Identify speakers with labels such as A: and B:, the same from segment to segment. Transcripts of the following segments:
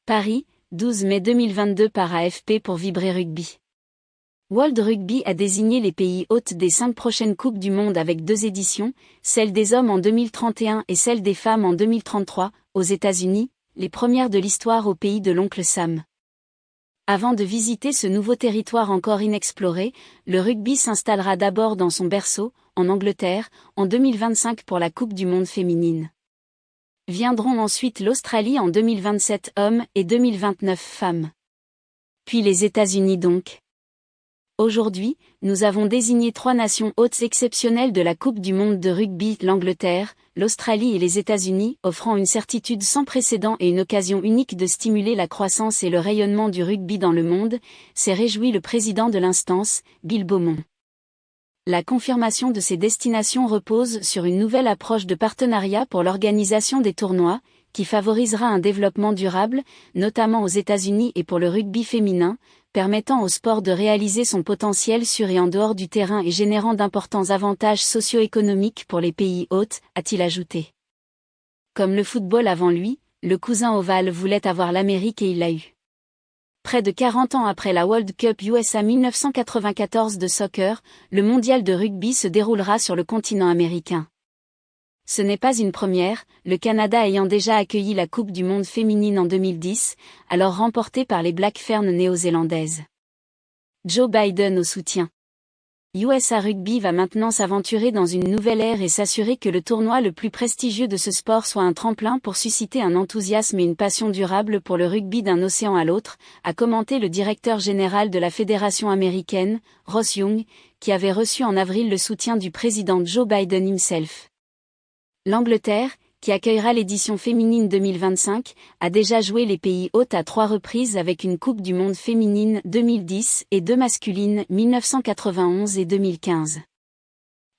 A: Paris, 12 mai 2022 par AFP pour Vibrer Rugby. World Rugby a désigné les pays hôtes des 5 prochaines Coupes du Monde avec 2 éditions, celle des hommes en 2031 et celle des femmes en 2033, aux États-Unis, les premières de l'histoire au pays de l'oncle Sam. Avant de visiter ce nouveau territoire encore inexploré, le rugby s'installera d'abord dans son berceau, en Angleterre, en 2025 pour la Coupe du Monde féminine. Viendront ensuite l'Australie en 2027 hommes et 2029 femmes. Puis les États-Unis donc. Aujourd'hui, nous avons désigné 3 nations hôtes exceptionnelles de la Coupe du Monde de rugby, l'Angleterre, l'Australie et les États-Unis, offrant une certitude sans précédent et une occasion unique de stimuler la croissance et le rayonnement du rugby dans le monde, s'est réjoui le président de l'instance, Bill Beaumont. La confirmation de ces destinations repose sur une nouvelle approche de partenariat pour l'organisation des tournois, qui favorisera un développement durable, notamment aux États-Unis et pour le rugby féminin, permettant au sport de réaliser son potentiel sur et en dehors du terrain et générant d'importants avantages socio-économiques pour les pays hôtes, a-t-il ajouté. Comme le football avant lui, le cousin ovale voulait avoir l'Amérique et il l'a eu. Près de 40 ans après la World Cup USA 1994 de soccer, le mondial de rugby se déroulera sur le continent américain. Ce n'est pas une première, le Canada ayant déjà accueilli la Coupe du Monde féminine en 2010, alors remportée par les Black Ferns néo-zélandaises. Joe Biden au soutien. USA Rugby va maintenant s'aventurer dans une nouvelle ère et s'assurer que le tournoi le plus prestigieux de ce sport soit un tremplin pour susciter un enthousiasme et une passion durable pour le rugby d'un océan à l'autre, a commenté le directeur général de la Fédération américaine, Ross Young, qui avait reçu en avril le soutien du président Joe Biden himself. L'Angleterre, qui accueillera l'édition féminine 2025, a déjà joué les pays hôtes à 3 reprises avec une Coupe du Monde féminine 2010 et 2 masculines 1991 et 2015.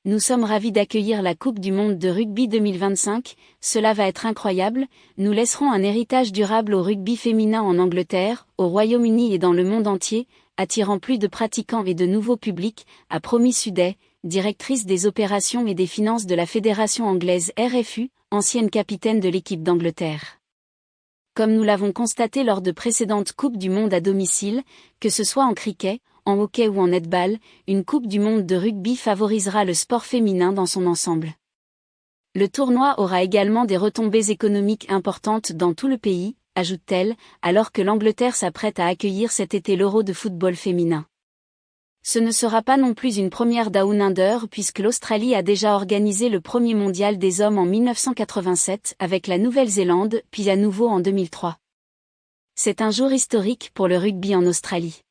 A: Nous sommes ravis d'accueillir la Coupe du Monde de rugby 2025, cela va être incroyable, nous laisserons un héritage durable au rugby féminin en Angleterre, au Royaume-Uni et dans le monde entier, attirant plus de pratiquants et de nouveaux publics, a promis Suday, directrice des opérations et des finances de la Fédération anglaise RFU, ancienne capitaine de l'équipe d'Angleterre. Comme nous l'avons constaté lors de précédentes Coupes du Monde à domicile, que ce soit en cricket, en hockey ou en netball, une Coupe du Monde de rugby favorisera le sport féminin dans son ensemble. Le tournoi aura également des retombées économiques importantes dans tout le pays, ajoute-t-elle, alors que l'Angleterre s'apprête à accueillir cet été l'Euro de football féminin. Ce ne sera pas non plus une première Down Under puisque l'Australie a déjà organisé le premier mondial des hommes en 1987 avec la Nouvelle-Zélande puis à nouveau en 2003. C'est un jour historique pour le rugby en Australie.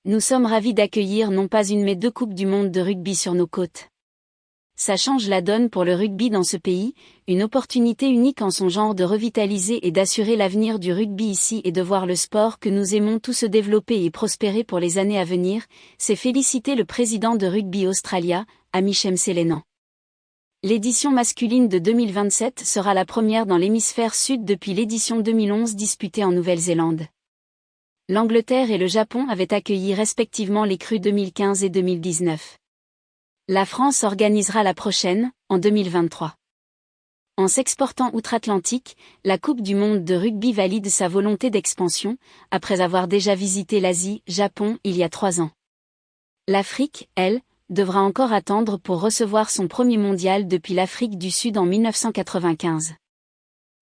A: Nous sommes ravis d'accueillir non pas une mais 2 Coupes du Monde de rugby sur nos côtes. Ça change la donne pour le rugby dans ce pays, une opportunité unique en son genre de revitaliser et d'assurer l'avenir du rugby ici et de voir le sport que nous aimons tous se développer et prospérer pour les années à venir, c'est féliciter le président de Rugby Australia, Amichem Selenan. L'édition masculine de 2027 sera la première dans l'hémisphère sud depuis l'édition 2011 disputée en Nouvelle-Zélande. L'Angleterre et le Japon avaient accueilli respectivement les crues 2015 et 2019. La France organisera la prochaine, en 2023. En s'exportant outre-Atlantique, la Coupe du Monde de rugby valide sa volonté d'expansion, après avoir déjà visité l'Asie, Japon, il y a 3 ans. L'Afrique, elle, devra encore attendre pour recevoir son premier mondial depuis l'Afrique du Sud en 1995.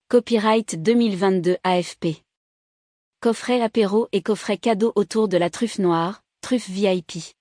A: Copyright 2022 AFP. Coffret apéro et coffret cadeau autour de la truffe noire, truffe VIP.